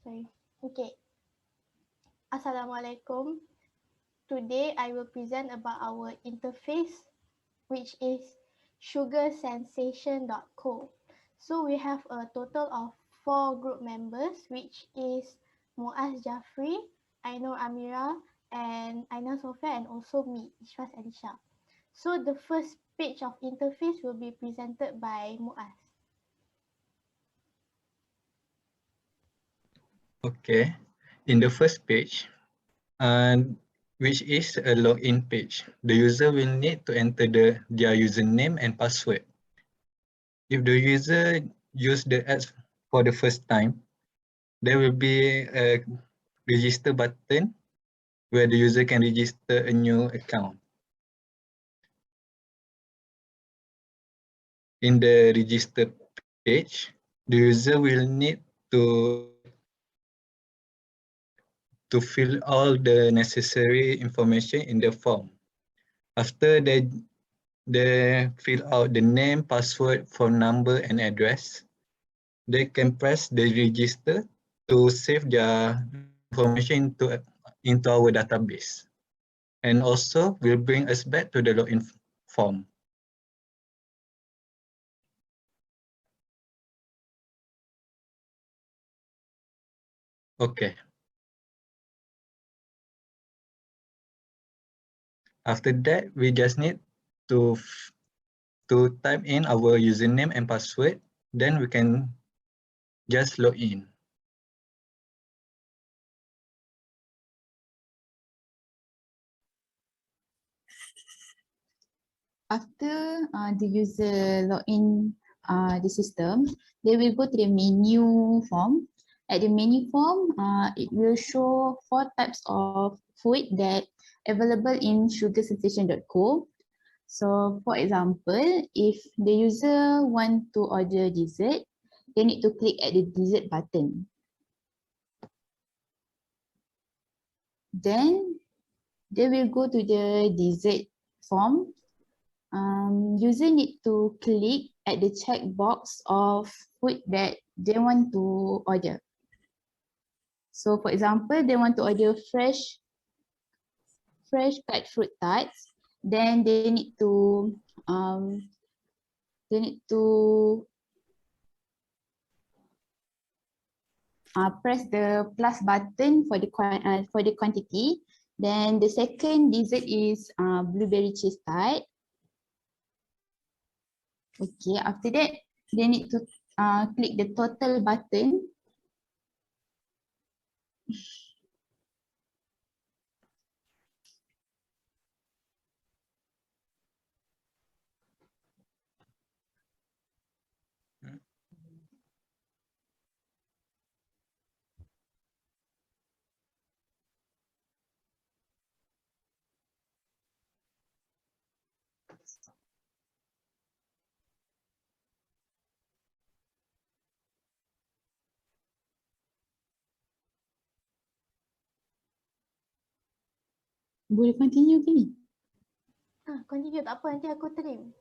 Sorry. Okay. Assalamualaikum. Today I will present about our interface, which is sugarsensation.co. So we have a total of 4 group members, which is Muaz Jafri, Ainur Amira, and Aina Sofia, and also me, Ishwas Alisha. So the first page of interface will be presented by Muaz. Okay, in the first page, which is a login page, the user will need to enter their username and password. If the user use the apps for the first time, there will be a register button where the user can register a new account. In the register page, the user will need to fill all the necessary information in the form. After they fill out the name, password, phone number, and address, they can press the register to save their information into our database. And also will bring us back to the login form. Okay. After that, we just need to type in our username and password. Then we can just log in. After the user log in the system, they will go to the menu form. At the menu form, it will show 4 types of food that available in sugarsensation.co. So for example, if the user want to order dessert, they need to click at the dessert button. Then they will go to the dessert form. User need to click at the checkbox of food that they want to order. So for example, they want to order fresh cut fruit tarts, then they need to press the plus button for the quantity. Then the second dessert is blueberry cheese tart. Okay, after that, they need to click the total button. Boleh continue ke ni? Continue tak apa, nanti aku trim.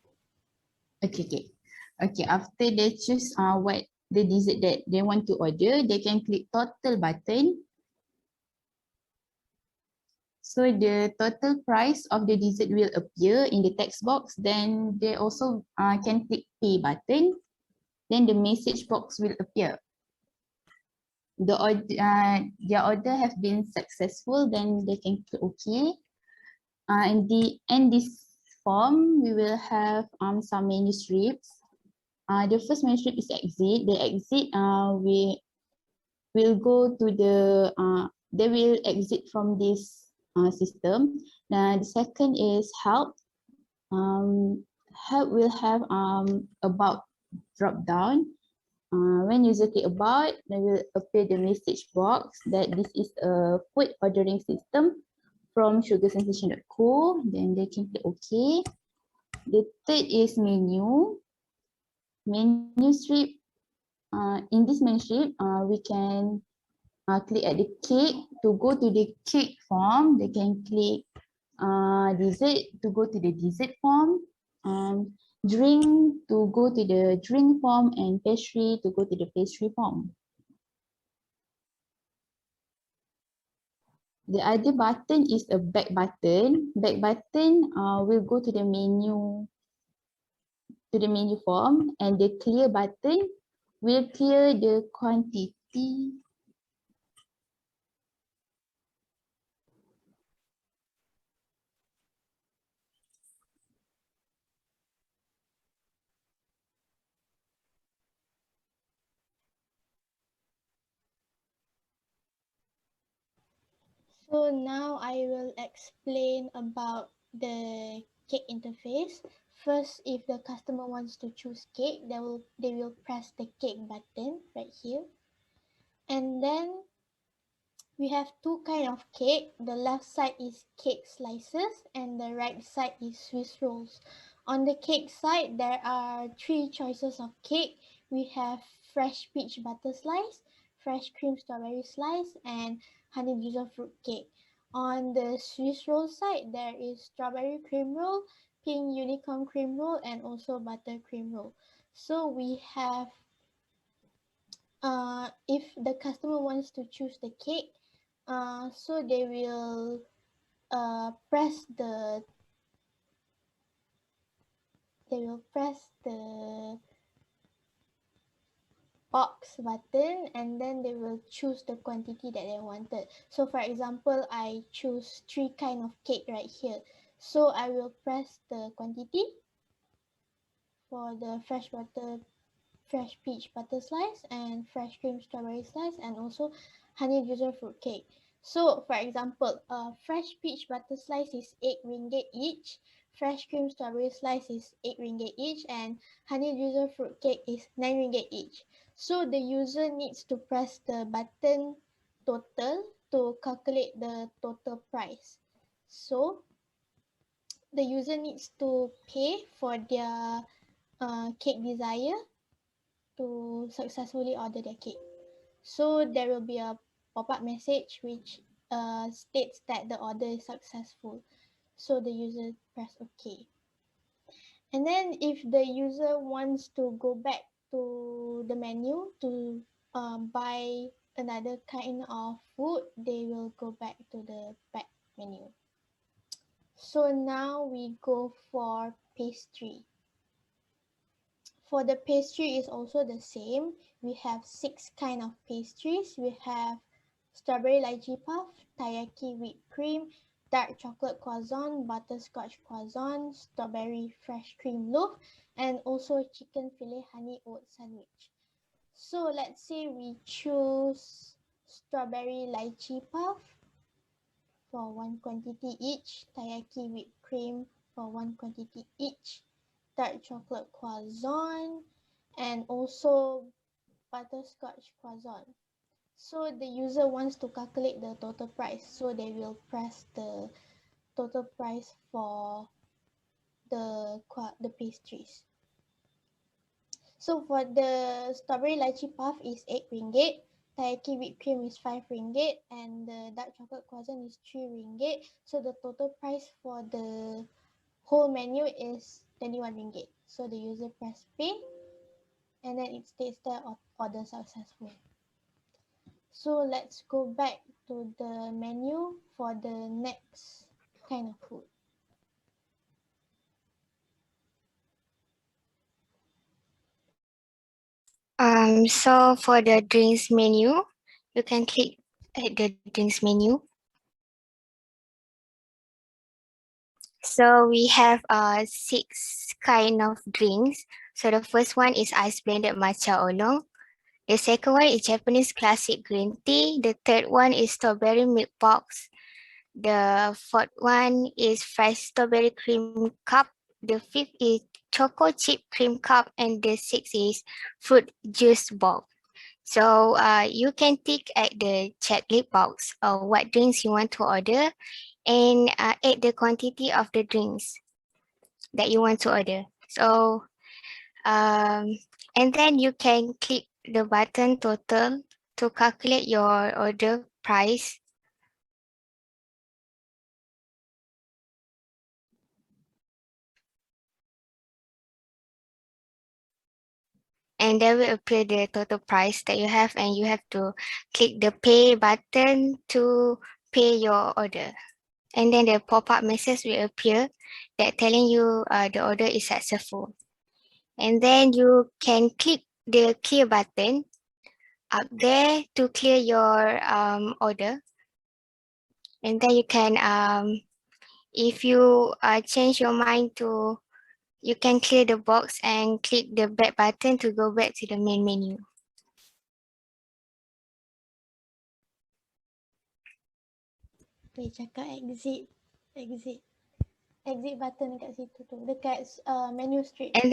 Okay. After they choose what the dessert that they want to order, they can click total button. So the total price of the dessert will appear in the text box. Then they also can click pay button. Then the message box will appear. Their order has been successful. Then they can click OK. In the end this form, we will have some menu strips. The first menu strip is exit. The exit will go to the they will exit from this system. Now the second is help. Help will have about drop down. When user click about, they will appear the message box that this is a food ordering system from sugarsensation.co. Then they can click OK. The third is menu. Menu strip. In this menu strip, we can click at the cake to go to the cake form. They can click dessert to go to the dessert form. Drink to go to the drink form, and pastry to go to the pastry form. The other button is a back button. Back button will go to the menu form, and the clear button will clear the quantity. So now I will explain about the cake interface. First, if the customer wants to choose cake, they will press the cake button right here. And then we have two kind of cake. The left side is cake slices and the right side is Swiss rolls. On the cake side, there are three choices of cake. We have fresh peach butter slice, fresh cream strawberry slice, and honey drizzle fruit cake. On the Swiss roll side, there is strawberry cream roll, pink unicorn cream roll, and also butter cream roll. So we have if the customer wants to choose the cake, so they will press the box button, and then they will choose the quantity that they wanted. So for example, I choose three kind of cake right here. So I will press the quantity for the fresh peach butter slice and fresh cream strawberry slice, and also honey drizzle fruit cake. So for example, fresh peach butter slice is 8 ringgit each, fresh cream strawberry slice is 8 ringgit each, and honey drizzle fruit cake is 9 ringgit each. So the user needs to press the button total to calculate the total price. So the user needs to pay for their cake desire to successfully order their cake. So there will be a pop-up message which states that the order is successful. So the user press OK. And then if the user wants to go back to the menu to buy another kind of food, they will go back to the back menu. So now we go for pastry. For the pastry is also the same. We have 6 kind of pastries. We have strawberry lychee puff, taiyaki whipped cream, dark chocolate croissant, butterscotch croissant, strawberry fresh cream loaf, and also chicken fillet honey oat sandwich. So let's say we choose strawberry lychee puff for 1 quantity each, taiyaki whipped cream for 1 quantity each, dark chocolate croissant, and also butterscotch croissant. So the user wants to calculate the total price, so they will press the total price for the pastries. So for the strawberry lychee puff is 8 ringgit, taiyaki whipped cream is 5 ringgit, and the dark chocolate croissant is 3 ringgit. So the total price for the whole menu is 21 ringgit. So the user press pay, and then it states there order successful. So let's go back to the menu for the next kind of food. So for the drinks menu, you can click at the drinks menu. So we have 6 kind of drinks. So the first one is ice blended matcha oolong. The second one is Japanese classic green tea. The third one is strawberry milk box. The fourth one is fresh strawberry cream cup. The fifth is choco chip cream cup, and the sixth is fruit juice box. So you can tick at the checklist box what drinks you want to order, and add the quantity of the drinks that you want to order. So and then you can click the button total to calculate your order price. And there will appear the total price that you have, and you have to click the pay button to pay your order. And then the pop-up message will appear that telling you the order is successful. And then you can click the clear button up there to clear your order. And then you can, if you change your mind to, you can clear the box and click the back button to go back to the main menu. Boleh cakap exit button dekat situ tu, dekat menu straight. And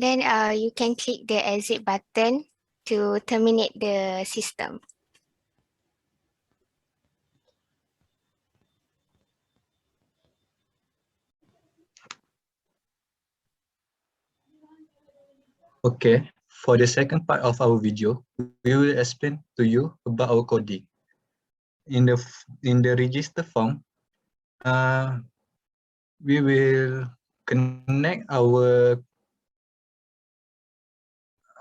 then you can click the exit button to terminate the system. Okay, for the second part of our video, we will explain to you about our coding. In the register form, we will connect our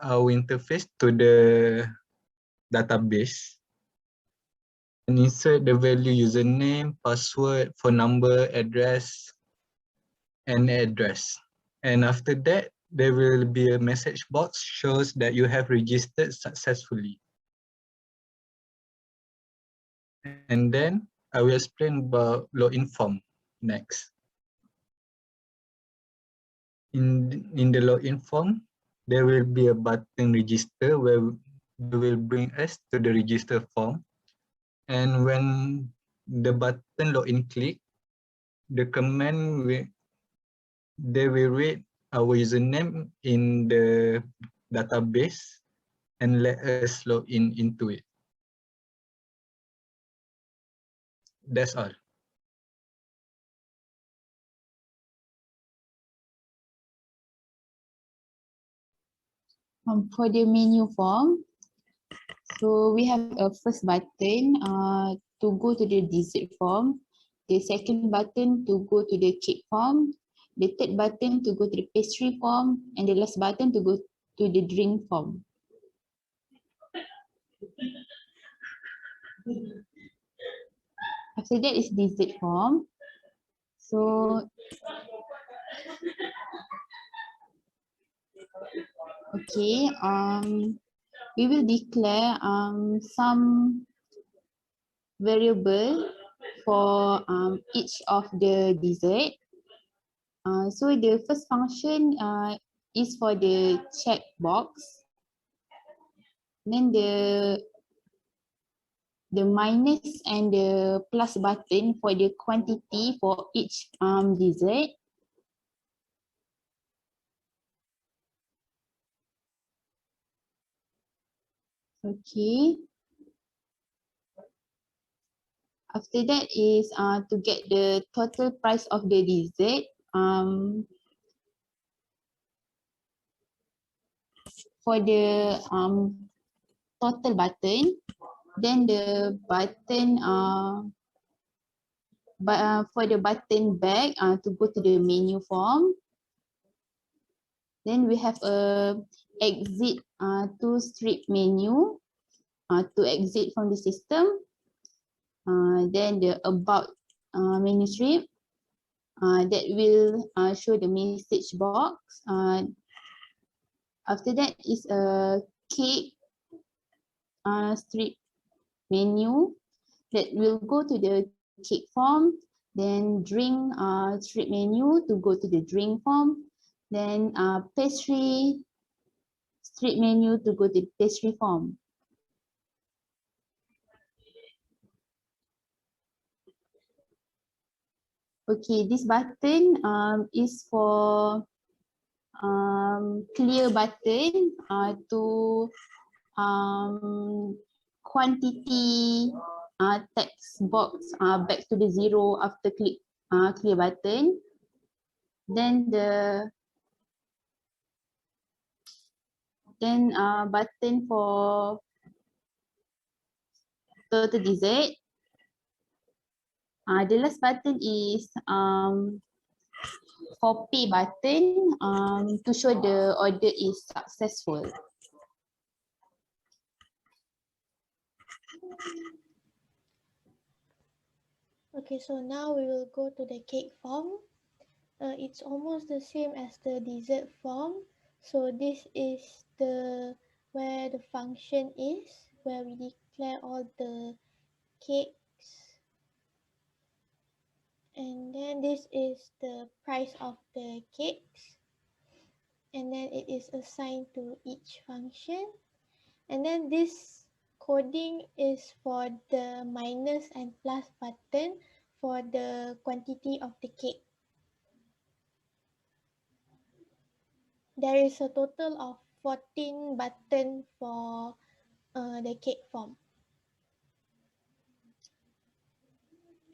interface to the database and insert the value username, password, phone number, address, and address. And after that, there will be a message box shows that you have registered successfully. And then I will explain about login form next. In the login form, there will be a button register where they will bring us to the register form. And when the button login click, the command they will read our username in the database and let us log in into it. That's all. For the menu form, so we have a first button to go to the dessert form, the second button to go to the cake form, the third button to go to the pastry form, and the last button to go to the drink form. After that is dessert form. So okay, we will declare some variable for each of the dessert. So the first function is for the check box. Then the minus and the plus button for the quantity for each dessert. Okay. After that is to get the total price of the dessert. For the total button, then the button for the button back to go to the menu form. Then we have a exit to strip menu to exit from the system. Then the about menu strip that will show the message box. After that is a cake strip menu that will go to the cake form, then drink strip menu to go to the drink form, then pastry strip menu to go to the pastry form. Okay, this button is for clear button to quantity text box back to the 0 after click clear button. Then the button for total dessert. The last button is for pay button to show the order is successful. Okay, so now we will go to the cake form. It's almost the same as the dessert form. So this is the where the function is, where we declare all the cakes. And then this is the price of the cakes. And then it is assigned to each function. And then this coding is for the minus and plus button for the quantity of the cake. There is a total of 14 buttons for the cake form.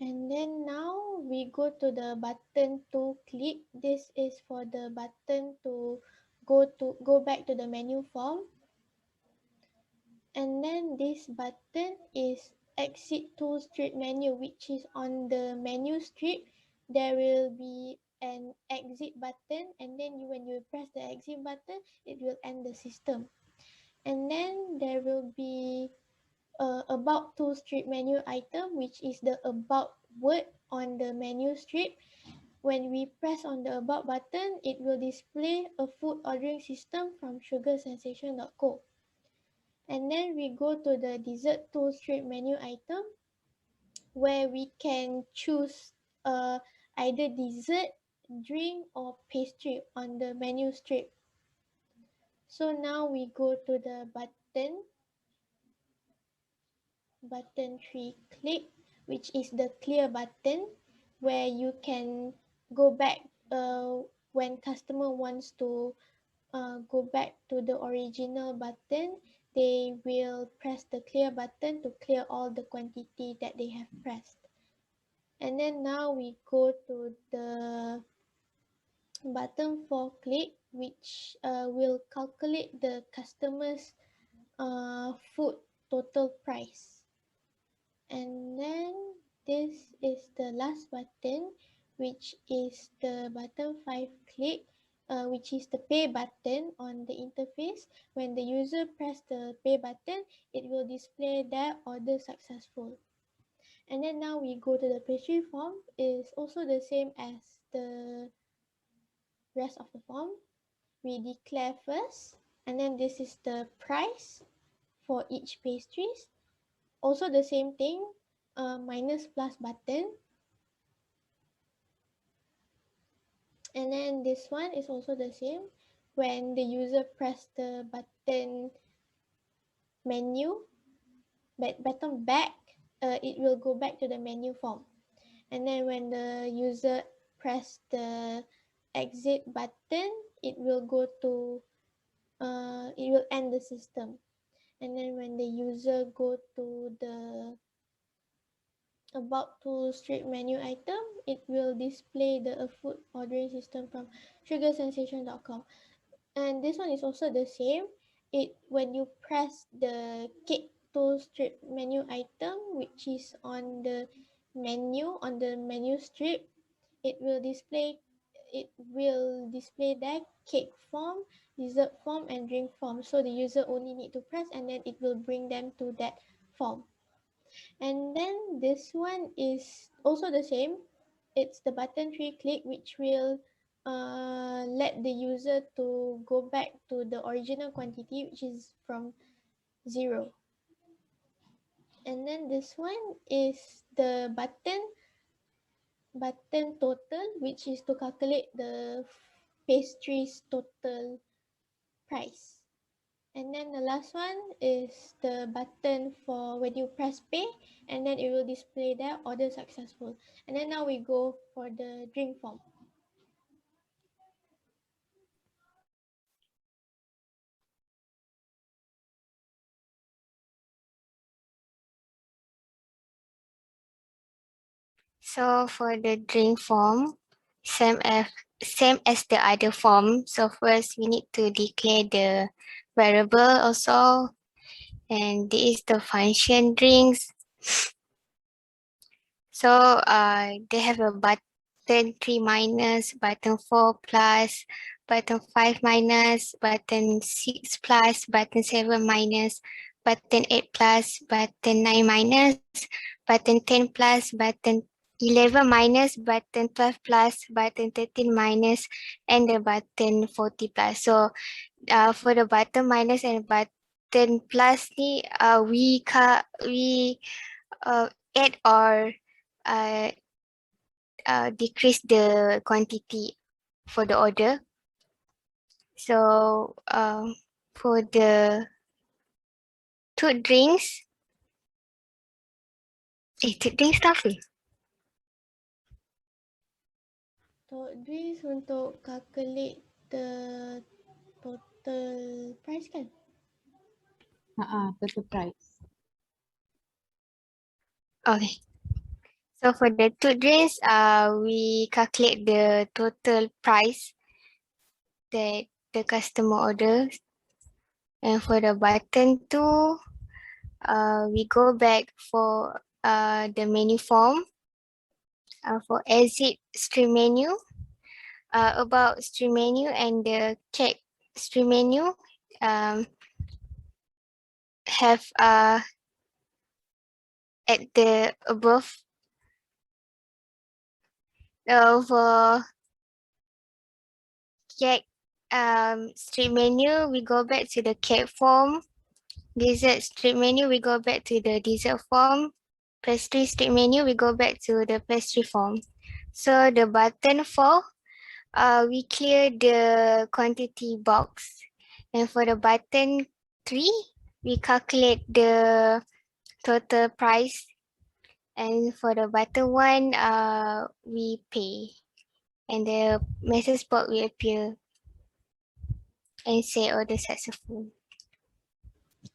And then now we go to the button to click. This is for the button to go back to the menu form. And then this button is exit to strip menu, which is on the menu strip. There will be an exit button, and then when you press the exit button, it will end the system. And then there will be about to strip menu item, which is the about word on the menu strip. When we press on the about button, it will display a food ordering system from sugarsensation.co. And then we go to the dessert to strip menu item, where we can choose either dessert, drink, or pastry on the menu strip. So now we go to the button 3 click, which is the clear button, where you can go back when customer wants to go back to the original button. They will press the clear button to clear all the quantity that they have pressed. And then now we go to the button 4 click, which will calculate the customer's food total price. And then this is the last button, which is the button 5 click, which is the pay button on the interface. When the user press the pay button, it will display their order successful. And then now we go to the pastry form. Is also the same as the rest of the form. We declare first, and then this is the price for each pastries. Also the same thing, minus plus button. And then this one is also the same. When the user press the button button back, it will go back to the menu form. And then when the user press the exit button, it will go to it will end the system. And then when the user go to the about to strip menu item, it will display the food ordering system from sugarsensation.com. And this one is also the same. When you press the cake to strip menu item, which is on the menu strip, it will display that cake form, dessert form, and drink form. So the user only need to press, and then it will bring them to that form. And then this one is also the same. It's the button 3 click, which will let the user to go back to the original quantity, which is from 0. And then this one is the button total, which is to calculate the pastry's total price. And then the last one is the button for when you press pay, and then it will display there order successful. And then now we go for the drink form. So for the drink form, same as the other form. So first we need to declare the variable also. And this is the function drinks. So they have a button 3 minus, button 4 plus, button 5 minus, button 6 plus, button 7 minus, button 8 plus, button 9 minus, button 10 plus, button 11 minus, button 12 plus, button 13 minus, and the button 40 plus. So for the button minus and button plus ni, we add or decrease the quantity for the order. So for the two drinks, two drinks tak apa? So this untuk calculate the total price kan? Total price. Okay. So for the two drinks, we calculate the total price that the customer orders. And for the button 2, we go back for the menu form. For exit stream menu, about stream menu and the check stream menu have at the above. For check stream menu, we go back to the cake form. Dessert stream menu, we go back to the dessert form. Pastry stream menu, we go back to the pastry form. So the button 4, we clear the quantity box. And for the button 3, we calculate the total price. And for the button 1, we pay. And the message box will appear and say order successful.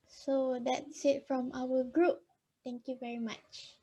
So that's it from our group. Thank you very much.